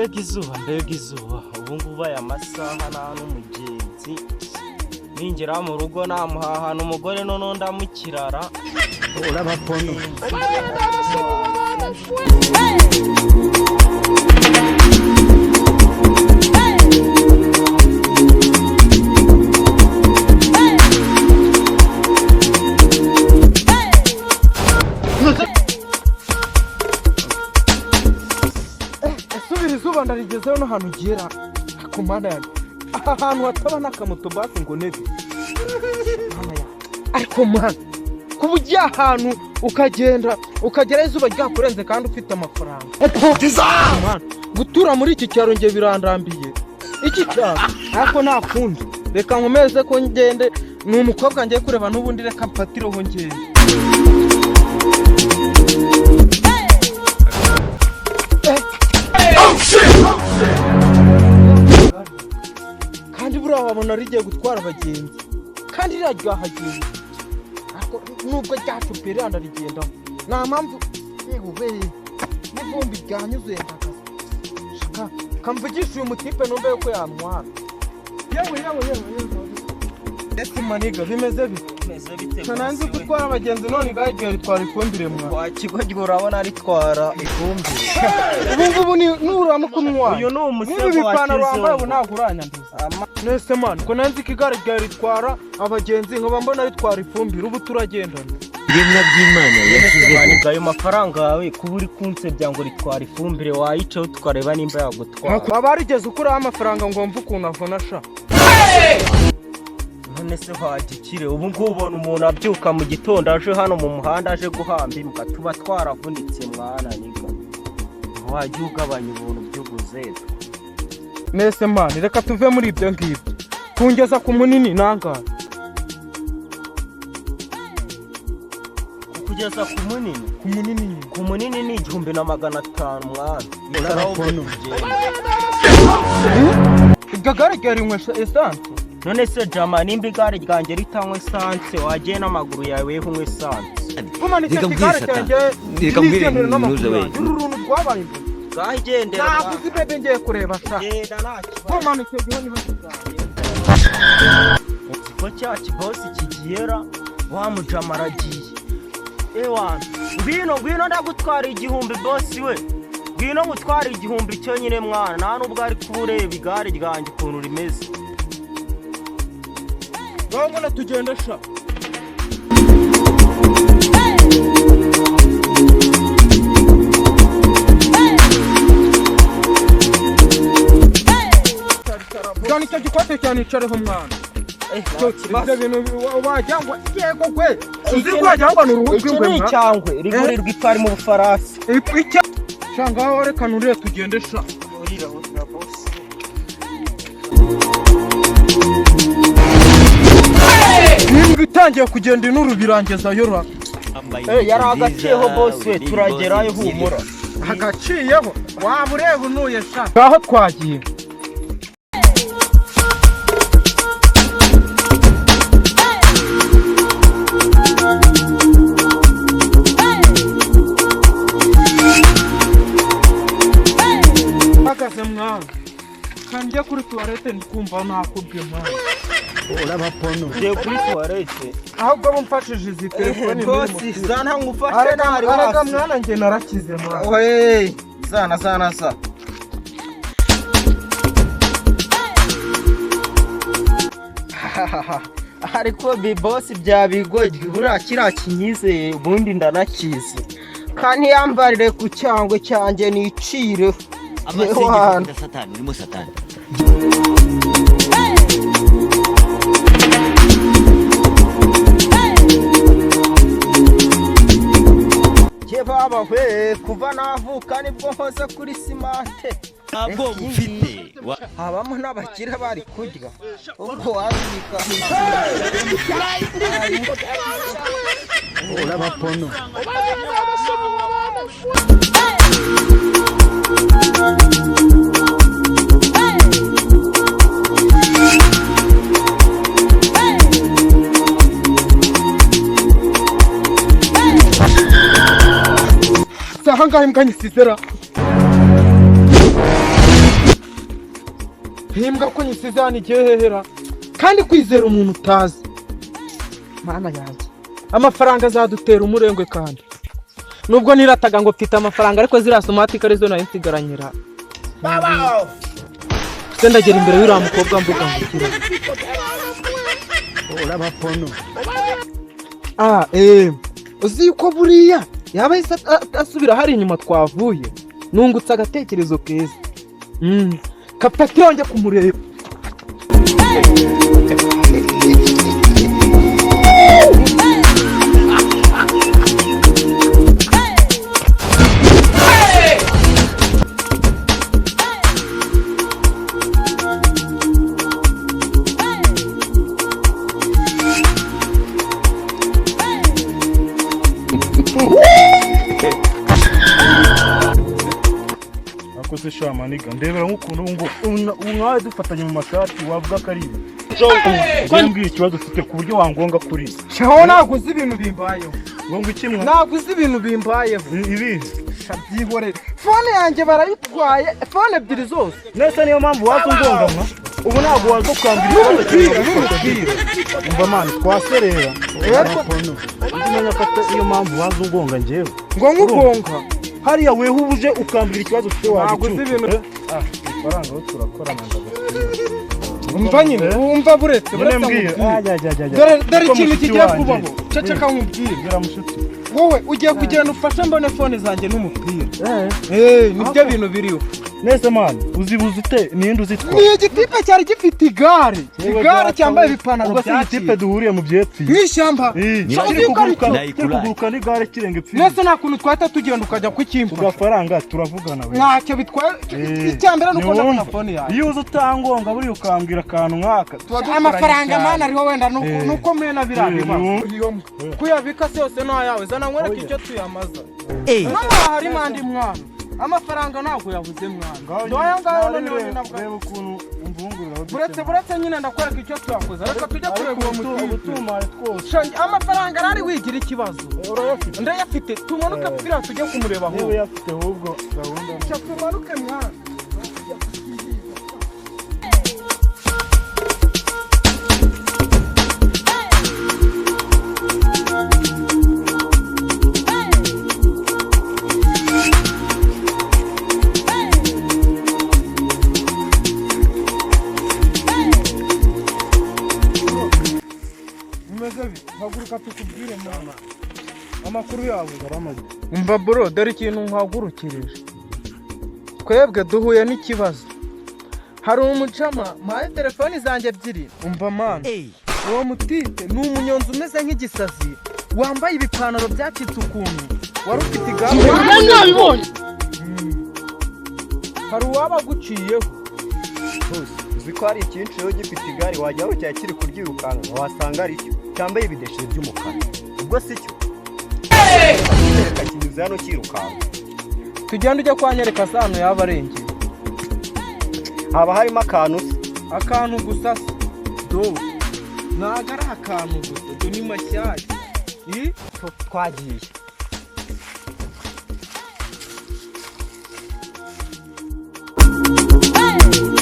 mbega izuba ubu ngubu aya masaha nta n'umugenzi ningera mu rugo namuhahana umugore none ndamukirara urabapono izuba ndarigezeho n'ahantu ugera ku mpande yanjye ahantu hataba n'akamoto basi ngo nebe ariko mwana kuba ugiye ahantu ukagera izuba ryakurenze kandi ufite amafaranga gutura muri iki cyaro nge birandambiye iki cyaro ariko nta kundi reka nkomeze ko ngende ni umukobwa ngiye kureba n'ubundi reka mpatireho ngende kandi buriya wabona rigiye gutwara abagenzi kandi riraryahagenzi nubwo ryacupye rihanda rigendaho nta mpamvu yewe n'ivumbi ryanyuze ndakaza kamvugisha uyu mutipe numve yuko yantwara yewe ese maniga bimeze bite nanzi gutwara abagenzi none igare ryawe ritwara ifumbire mwa kigo urabona ritwara ifumbire ubu nuramuka umwanya uyu ni umusego wa kizungu wambaye ubu ntabwo uranyanduza nese mani ko nanzi ko igare ryawe ritwara abagenzi nkaba mbona ritwara ifumbire ubu turagendana ibintu by'Imana yashyizeho ayo mafaranga yawe kuba uri kunsebya ngo ritwara ifumbire wayicaho tukareba nimba yagutwara waba warigeze ukuraho amafaranga ngo wumve ukuntu avuna sha none se wagikire ubu ngubu ubona umuntu abyuka mu gitondo aje hano mu muhanda aje guhamba imbwa tuba twaravunitse mwana niga wajya ugabanya ubuntu by'ubuzeza nese mani reka tuve muri ibyo ngibyo kungeza ku munini nangahe kugeza ku munini ni 1500 mwana iryo gare ryarinywesha esanse none se jama nimba igare ryanjye ritanywa esanse wagiye n'amaguru yawe unywa esanse kumanika igare cyanjye ntigendere n'amaguru yanjye uru runtu rwabaye imbere bwahigendera ntabwo uzi bebe ngiye kureba sha genda ntacyo kumanika igihe niho kizaye ko cya kibosi kigiyera wa mujama aragiye ewana ngwino ndagutwara 1000 bosi we ngwino ngutwara 1000 cyo nyine mwana nta nubwo ari kubureba igare ryanjye ukuntu rimeze ngona tugende sha Jani cyo gikote cyane icareho mwana ibyo bintu wajyangwa yego gwe uzi wajyangwa n'uruhu rw'ingwe mwana cyangwe rigurirwa ipari mu bufaransa icya shanga wore kanurire tugende sha urira bosi nimbwa itangiye kugenda inuru birangiza yora yari agaciyeho bosi we turagerayo humura agaciyeho waba ureba unuye sha ngaho twagiye mwana kanjye kuri toilette ndikumva nakubwe mwana urabapono ngiye kuri toilette ahubwo bumfashije izi telefone bosi zana ngufashe ntari araga mwana njye narakize mwana oye zana ariko bosi byabigoye buriya kiriya kinyizeye ubundi ndanakize kandi yambarire ku cyangwe cyanjye nicireho amasenge satani urimo satani ye baba we kuva navuka nibwo nkoze kuri simate ntabwo bufite habamo n'abakire bari kurya ubwo wabika urabapono sahangahe mbwa nyisizera Himbwa ko nyisize hano igihe hehera kandi kwizera umuntu utazi. Mana yanjye amafaranga azadutera umurengwe kandi nubwo nirataga ngo mfite amafaranga ariko ziriya somatic arizo nayo nsigaranyira. Ndagera imbere y'uriya mukobwa mvuga ngo kira urabapono. Uzi ko buriya yaba asubira hari inyuma twavuye nungutse agatekerezo keza. Kapati yonge kumureba. Akoze shamaniga ndebera nk'ukuntu ngo umwawe dufatanye mu mashati wavuga kariba. Ngambwiye ikibazo ufite ku buryo wangonga kuri. Shaho naguze ibintu bimbayeho. Ngo ikimwe? Naguze ibintu bimbayeho. Ibi shabyihorera. Phone yanjye barayitwaye, phone ebyiri zose. Nese niyo mpamvu wakungonga mwa. Ubu ntabwo wazo kwambira umupira. Umva mani twaserera. Umenya ko iyo mpamvu wazo ngonga njyewe. Ngo ngugonga. Hariya weho ubuje ukambira ikibazo ufite wagicu. Naguze ibintu. Ifaranga wo turakorana ndagakwiye. Umva nyine, umva buretse. Dore ikintu kigiye kubaho. Ceceka nkubwire. Gira mushuti. Wowe ugiye kugenda ufashe mbone phone zanjye n'umupira. Nibyo bintu biriho. Nese mani uzibuze ute ninde uzitwa? Ni igitipe cyari gifite igare. Igare cyambaye ibipantaro bya tipe duhuriye mu byetsi. Mw'ishyamba. Kuguruka n'igare kirenge pfi. Nese nta kuntu twahita tugenda ukajya kukimpa. Ugafaranga turavugana we. Ntacyo bitwaye. Icyambere nuko ndabona phone yawe. Iyo uza utangonga buri ukambwira akantu nkaka. Amafaranga mana ariho wenda nuko mena birareba. Kuyabika yose no yawe zana nkwereka icyo tuyamaza. Mama hari mandi mwana. Amafaranga ntabwo yavuze mwana. Ndoya ngaho none nabwo ukuntu umvungurira. Buretse nyine ndakwereka icyo tuyakoze. Reka tujya kureba uwo mutumare twose. Amafaranga ari wigira ikibazo. Ndayafite. Tumanuke pira tujye kumureba aho. Yewe yafite ahubwo gahunda. Tumanuke mwana. Haguruka tukubwire mwana. Amakuru yawe baramaze. Umva bro, dore ikintu nkagurukirije. Twebwe duhuye n'ikibazo. Hari umujama maye telefoni zanjye ebyiri. Umva mana. Uwo mutipe ni umunyonzi umeze nk'igisazi. Wambaye ibipantaro byacitse ukuntu. Wari ufite igare. Nabibonye. Hari uwaba guciyeho. Uziko hari ikintu cyo gifite igare wajyaho cyakiri kuryirukanga wasanga ari cyo cyambaye ibideshe by'umukara. Ubwo si cyo. Reka kinyuze hano kirukanga. Tugenda ujya kwanyereka sano yaba arengeye. Haba harimo akantu gusa. Do. Nagara akantu gusa. Do ni mashyashya. Twagiye. Hey!